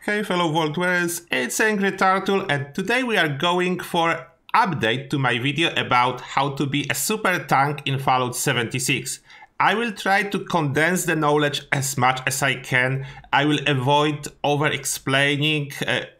Hey fellow Vault Wearers, it's Angry Turtle, and today we are going for update to my video about how to be a super tank in Fallout 76. I will try to condense the knowledge as much as I can. I will avoid over-explaining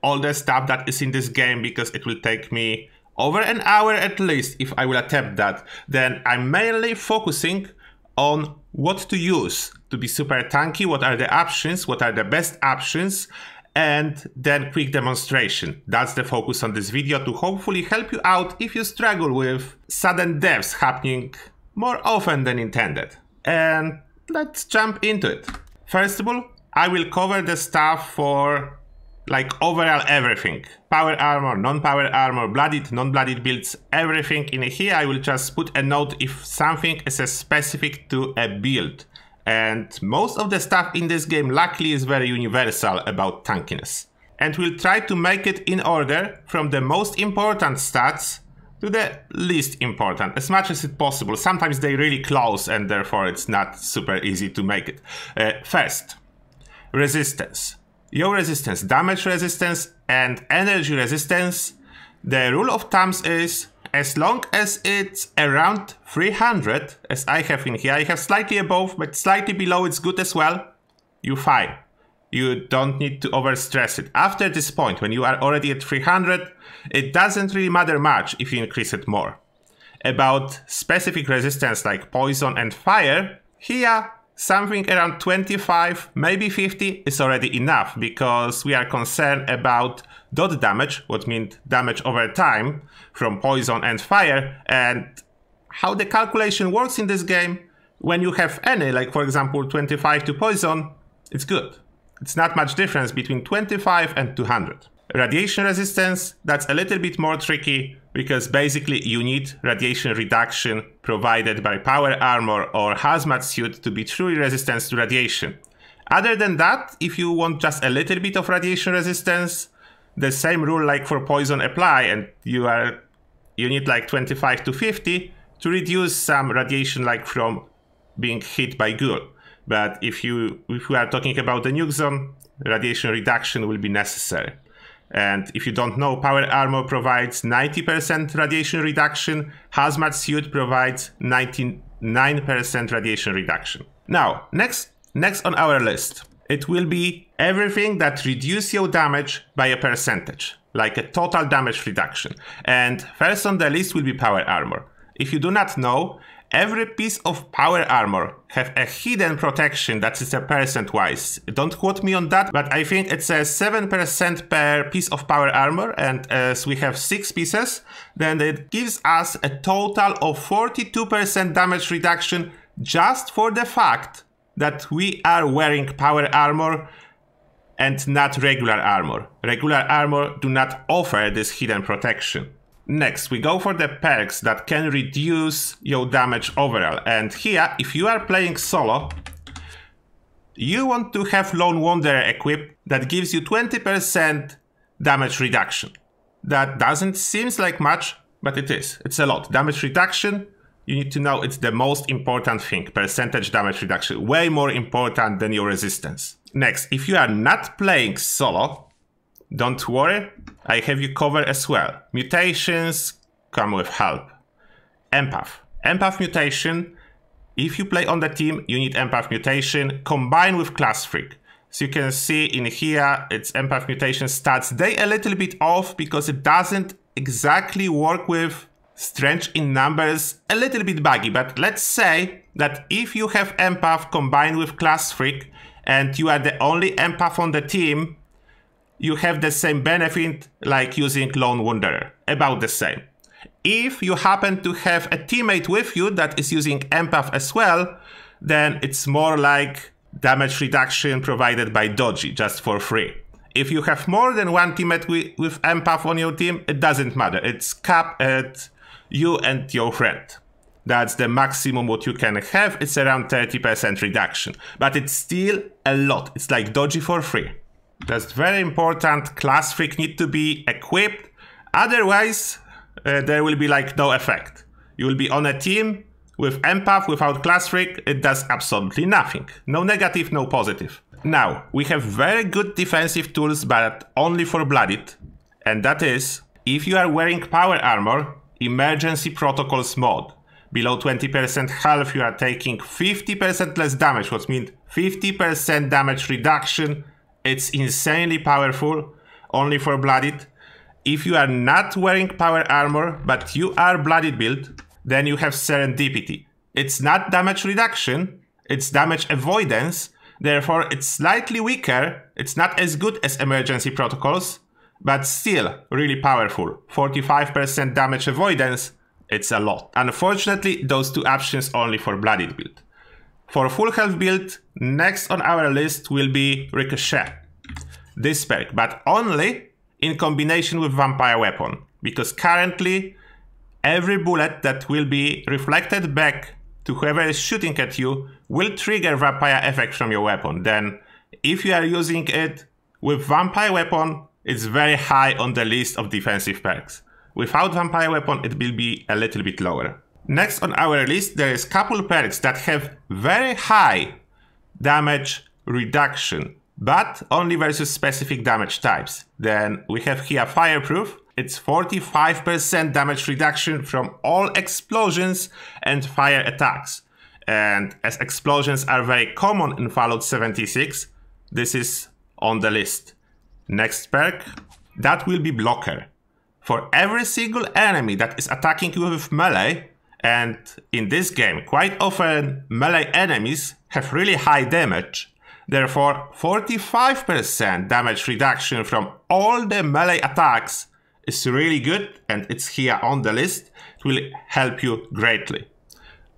all the stuff that is in this game because it will take me over an hour at least if I will attempt that. Then I'm mainly focusing on what to use to be super tanky, what are the options, what are the best options, and then quick demonstration. That's the focus on this video, to hopefully help you out if you struggle with sudden deaths happening more often than intended. And let's jump into it. First of all, I will cover the stuff for like overall everything. Power armor, non-power armor, blooded, non-blooded builds, everything in here. I will just put a note if something is specific to a build. And most of the stuff in this game luckily is very universal about tankiness. And we'll try to make it in order from the most important stats to the least important, as much as it's possible. Sometimes they're really close and therefore it's not super easy to make it. First, resistance. Your resistance, damage resistance and energy resistance. The rule of thumb is as long as it's around 300, as I have in here, I have slightly above, but slightly below it's good as well, you're fine. You don't need to overstress it. After this point, when you are already at 300, it doesn't really matter much if you increase it more. About specific resistance like poison and fire, here something around 25, maybe 50 is already enough, because we are concerned about dot damage, what means damage over time from poison and fire, and how the calculation works in this game. When you have any, like for example 25 to poison, it's good. It's not much difference between 25 and 200. Radiation resistance, that's a little bit more tricky, because basically you need radiation reduction provided by power armor or hazmat suit to be truly resistant to radiation. Other than that, if you want just a little bit of radiation resistance, the same rule like for poison apply, and you need like 25 to 50 to reduce some radiation like from being hit by ghoul. But if we are talking about the nuke zone, radiation reduction will be necessary. And if you don't know, power armor provides 90% radiation reduction, hazmat suit provides 99% radiation reduction. Now, next on our list, it will be everything that reduces your damage by a percentage, like a total damage reduction. And first on the list will be power armor. If you do not know, every piece of power armor have a hidden protection that is a percent-wise. Don't quote me on that, but I think it's a 7% per piece of power armor, and as we have 6 pieces, then it gives us a total of 42% damage reduction just for the fact that we are wearing power armor and not regular armor. Regular armor do not offer this hidden protection. Next, we go for the perks that can reduce your damage overall. And here, if you are playing solo, you want to have Lone Wanderer equipped that gives you 20% damage reduction. That doesn't seem like much, but it is. It's a lot. Damage reduction, you need to know it's the most important thing. Percentage damage reduction, way more important than your resistance. Next, if you are not playing solo, don't worry, I have you covered as well. Mutations come with help. Empath. Empath mutation. If you play on the team, you need empath mutation combined with class freak. So you can see in here, it's empath mutation stats. They a little bit off because it doesn't exactly work with strength in numbers. A little bit buggy, but let's say that if you have empath combined with class freak and you are the only empath on the team, you have the same benefit like using Lone Wanderer, about the same. If you happen to have a teammate with you that is using empath as well, then it's more like damage reduction provided by Dodgy, just for free. If you have more than one teammate with empath on your team, it doesn't matter. It's capped at you and your friend. That's the maximum what you can have. It's around 30% reduction, but it's still a lot. It's like Dodgy for free. That's very important. Class freak need to be equipped. Otherwise, there will be like no effect. You will be on a team With empath, without class freak, it does absolutely nothing. No negative, no positive. Now, we have very good defensive tools, but only for bloodied. And that is, if you are wearing power armor, emergency protocols mode. Below 20% health, you are taking 50% less damage, which means 50% damage reduction. It's insanely powerful, only for bloodied. If you are not wearing power armor, but you are bloodied build, then you have serendipity. It's not damage reduction, it's damage avoidance. Therefore, it's slightly weaker. It's not as good as emergency protocols, but still really powerful. 45% damage avoidance, it's a lot. Unfortunately, those two options only for bloodied build. For full health build, next on our list will be Ricochet. This perk, but only in combination with Vampire Weapon, because currently every bullet that will be reflected back to whoever is shooting at you will trigger Vampire effect from your weapon. Then, if you are using it with Vampire Weapon, it's very high on the list of defensive perks. Without Vampire Weapon, it will be a little bit lower. Next on our list, there is couple perks that have very high damage reduction, but only versus specific damage types. Then we have here Fireproof. It's 45% damage reduction from all explosions and fire attacks. And as explosions are very common in Fallout 76, this is on the list. Next perk, that will be Blocker. For every single enemy that is attacking you with melee, and in this game, quite often melee enemies have really high damage. Therefore, 45% damage reduction from all the melee attacks is really good, and it's here on the list. It will help you greatly.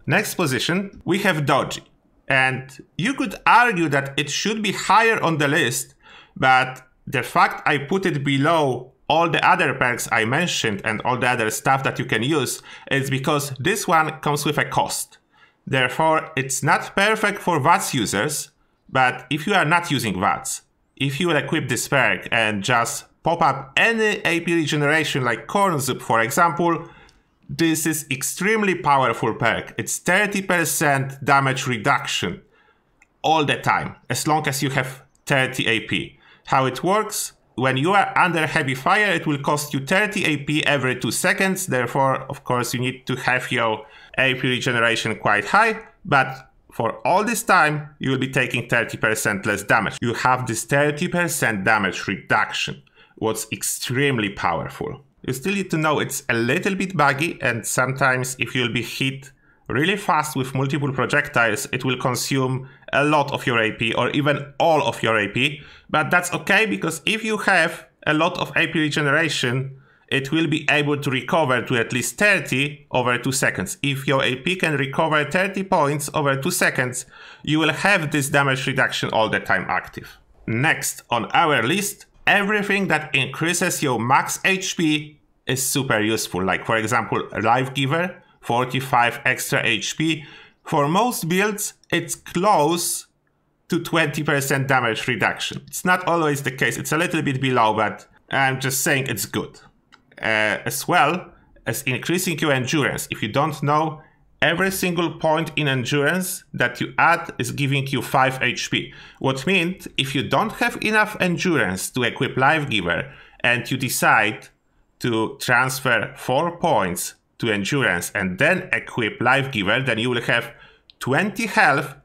Next position, we have Dodgy. And you could argue that it should be higher on the list, but the fact I put it below all the other perks I mentioned and all the other stuff that you can use is because this one comes with a cost. Therefore, it's not perfect for VATS users, but if you are not using VATS, if you will equip this perk and just pop up any AP regeneration like Corn Soup, for example, this is extremely powerful perk. It's 30% damage reduction all the time, as long as you have 30 AP. How it works? When you are under heavy fire, it will cost you 30 AP every 2 seconds. Therefore, of course, you need to have your AP regeneration quite high. But for all this time, you will be taking 30% less damage. You have this 30% damage reduction, what's extremely powerful. You still need to know it's a little bit buggy, and sometimes if you'll be hit really fast with multiple projectiles, it will consume a lot of your AP or even all of your AP. But that's okay, because if you have a lot of AP regeneration, it will be able to recover to at least 30 over 2 seconds. If your AP can recover 30 points over 2 seconds, you will have this damage reduction all the time active. Next on our list, everything that increases your max HP is super useful. Like for example, Life Giver, 45 extra HP. For most builds, it's close to 20% damage reduction. It's not always the case. It's a little bit below, but I'm just saying it's good. As well as increasing your endurance. If you don't know, every single point in endurance that you add is giving you 5 HP. What means if you don't have enough endurance to equip Life Giver and you decide to transfer 4 points to endurance and then equip Life Giver, then you will have 20 health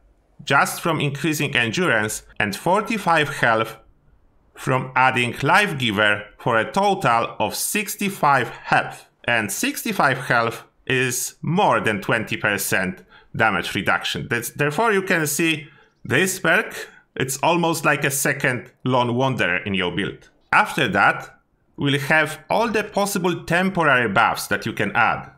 just from increasing endurance and 45 health from adding Life Giver for a total of 65 health. And 65 health is more than 20% damage reduction. Therefore, you can see this perk, it's almost like a second Lone Wanderer in your build. After that, we'll have all the possible temporary buffs that you can add.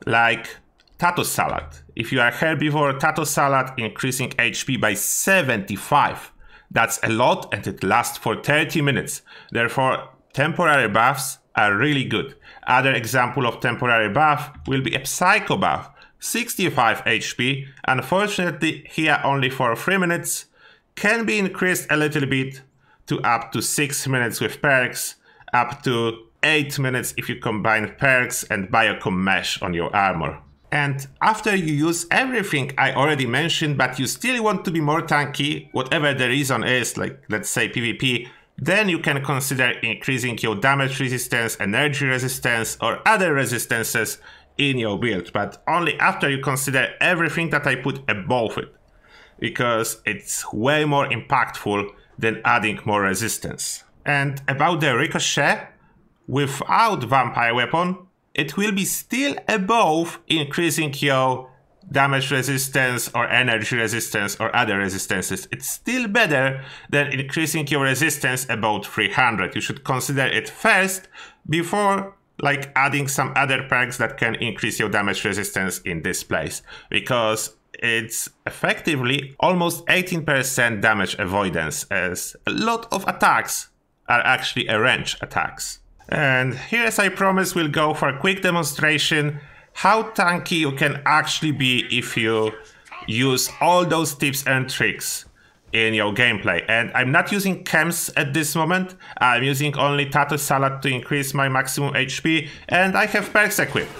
Like Tato Salad. If you are Herbivore, Tato Salad increasing HP by 75. That's a lot, and it lasts for 30 minutes. Therefore, temporary buffs are really good. Other example of temporary buff will be a Psycho buff, 65 HP. Unfortunately, here only for 3 minutes. Can be increased a little bit to up to 6 minutes with perks, up to 8 minutes if you combine perks and Biocom Mesh on your armor. And after you use everything I already mentioned, but you still want to be more tanky, whatever the reason is, like let's say PvP, then you can consider increasing your damage resistance, energy resistance, or other resistances in your build, but only after you consider everything that I put above it, because it's way more impactful than adding more resistance. And about the ricochet, without vampire weapon, it will be still above increasing your damage resistance or energy resistance or other resistances. It's still better than increasing your resistance about 300. You should consider it first before like adding some other perks that can increase your damage resistance in this place, because it's effectively almost 18% damage avoidance, as a lot of attacks are actually range attacks. And here, as I promised, we'll go for a quick demonstration how tanky you can actually be if you use all those tips and tricks in your gameplay. And I'm not using chems at this moment. I'm using only tattoo salad to increase my maximum HP, and I have perks equipped.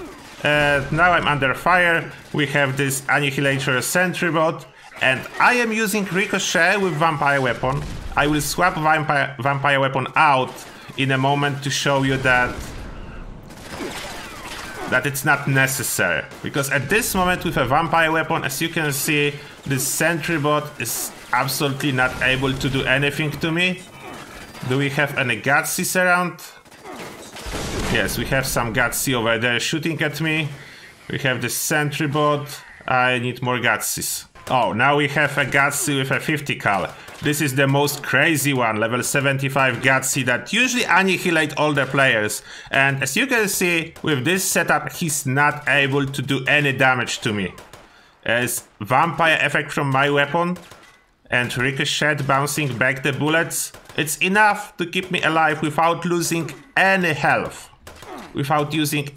Now I'm under fire. We have this Annihilator Sentry bot, and I am using Ricochet with Vampire Weapon. I will swap Vampire Weapon out in a moment to show you that it's not necessary, because at this moment with a Vampire Weapon, as you can see, this Sentry bot is absolutely not able to do anything to me. Do we have any Gutsies around? Yes, we have some Gutsy over there shooting at me. We have this Sentry bot. I need more Gutsies. Oh, now we have a Gutsy with a 50 cal. This is the most crazy one, level 75 Gutsy that usually annihilate all the players. And as you can see, with this setup, he's not able to do any damage to me. As vampire effect from my weapon and ricochet bouncing back the bullets, it's enough to keep me alive without losing any health. Without losing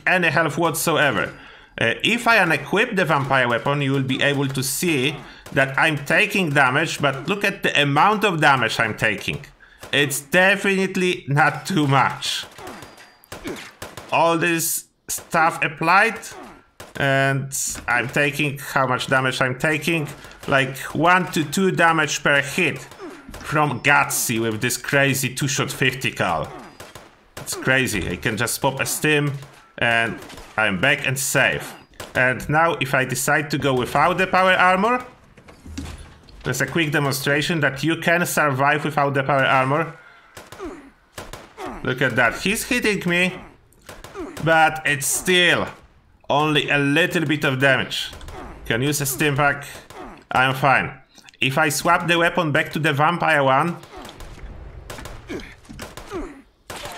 any health whatsoever. If I unequip the vampire weapon, you will be able to see that I'm taking damage, but look at the amount of damage I'm taking. It's definitely not too much. All this stuff applied, and I'm taking how much damage I'm taking? Like 1 to 2 damage per hit from Gutsy with this crazy 2-shot 50 cal. It's crazy. I can just pop a stim and I'm back and safe. And now if I decide to go without the power armor, there's a quick demonstration that you can survive without the power armor. Look at that. He's hitting me, but it's still only a little bit of damage. Can use a stim pack. I'm fine. If I swap the weapon back to the vampire one,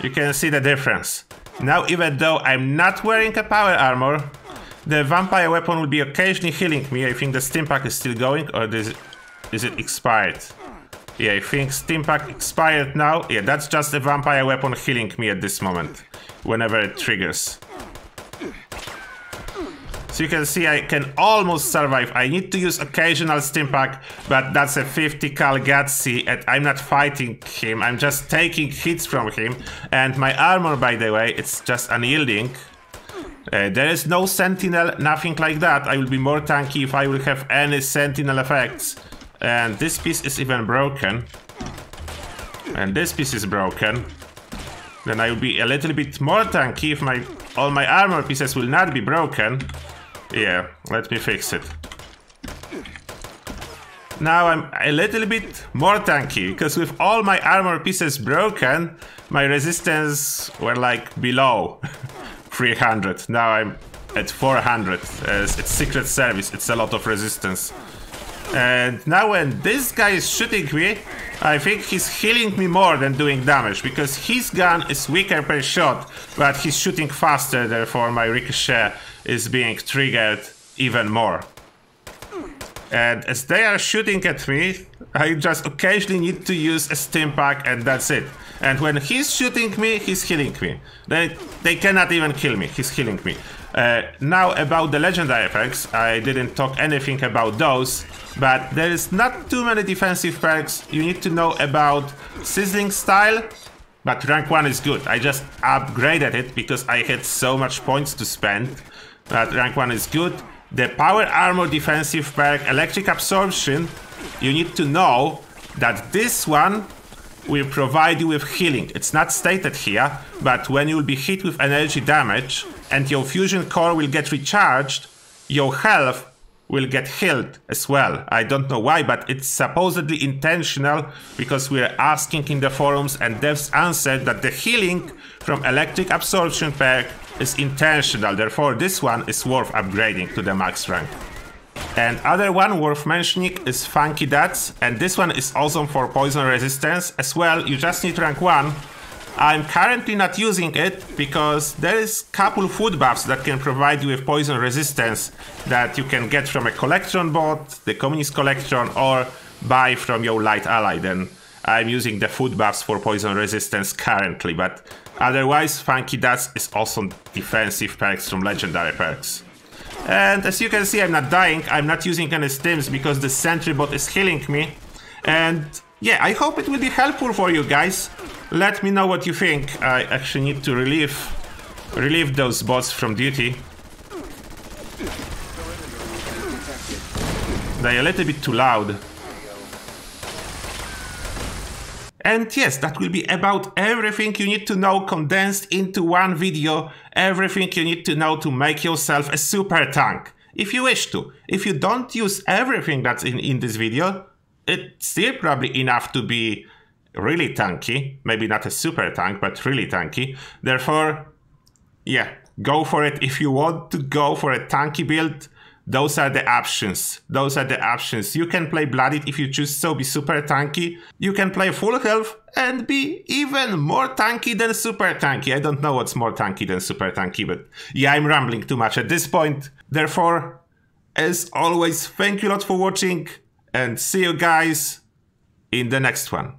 you can see the difference. Now, even though I'm not wearing a power armor, the vampire weapon will be occasionally healing me. I think the stim pack is still going, or is it expired? Yeah, I think stim pack expired now. Yeah, that's just the vampire weapon healing me at this moment, whenever it triggers. So you can see I can almost survive. I need to use occasional stim pack, but that's a 50 cal Gutsy, and I'm not fighting him. I'm just taking hits from him. And my armor, by the way, it's just unyielding. There is no sentinel, nothing like that. I will be more tanky if I will have any sentinel effects. And this piece is even broken. And this piece is broken. Then I will be a little bit more tanky if all my armor pieces will not be broken. Yeah, let me fix it. Now I'm a little bit more tanky, because with all my armor pieces broken, my resistance were like below 300. Now I'm at 400. It's Secret Service, it's a lot of resistance. And now when this guy is shooting me, I think he's healing me more than doing damage, because his gun is weaker per shot, but he's shooting faster, therefore my ricochet is being triggered even more. And as they are shooting at me, I just occasionally need to use a stim pack, and that's it. And when he's shooting me, he's healing me. They cannot even kill me, he's healing me. Now about the legendary effects, I didn't talk anything about those, but there is not too many defensive perks. You need to know about Sizzling Style, but rank 1 is good. I just upgraded it because I had so much points to spend. That rank 1 is good. The power armor defensive perk, electric absorption, you need to know that this one will provide you with healing. It's not stated here, but when you will be hit with energy damage and your fusion core will get recharged, your health will get healed as well. I don't know why, but it's supposedly intentional because we're asking in the forums and devs answered that the healing from electric absorption perk is intentional. Therefore, this one is worth upgrading to the max rank. And other one worth mentioning is Funky Dots, and this one is awesome for poison resistance as well. You just need rank 1. I'm currently not using it because there is couple food buffs that can provide you with poison resistance that you can get from a collection bot, the communist collection, or buy from your light ally. Then I'm using the food buffs for poison resistance currently, but otherwise Funky Dots is awesome defensive perks from legendary perks. And as you can see, I'm not dying, I'm not using any stims because the sentry bot is healing me. And yeah, I hope it will be helpful for you guys. Let me know what you think. I actually need to relieve those bots from duty. They're a little bit too loud. And yes, that will be about everything you need to know condensed into one video. Everything you need to know to make yourself a super tank, if you wish to. If you don't use everything that's in this video, it's still probably enough to be really tanky. Maybe not a super tank, but really tanky. Therefore, yeah, go for it. If you want to go for a tanky build, those are the options. Those are the options. You can play Blooded if you choose so, be super tanky. You can play full health and be even more tanky than super tanky. I don't know what's more tanky than super tanky, but yeah, I'm rambling too much at this point. Therefore, as always, thank you a lot for watching and see you guys in the next one.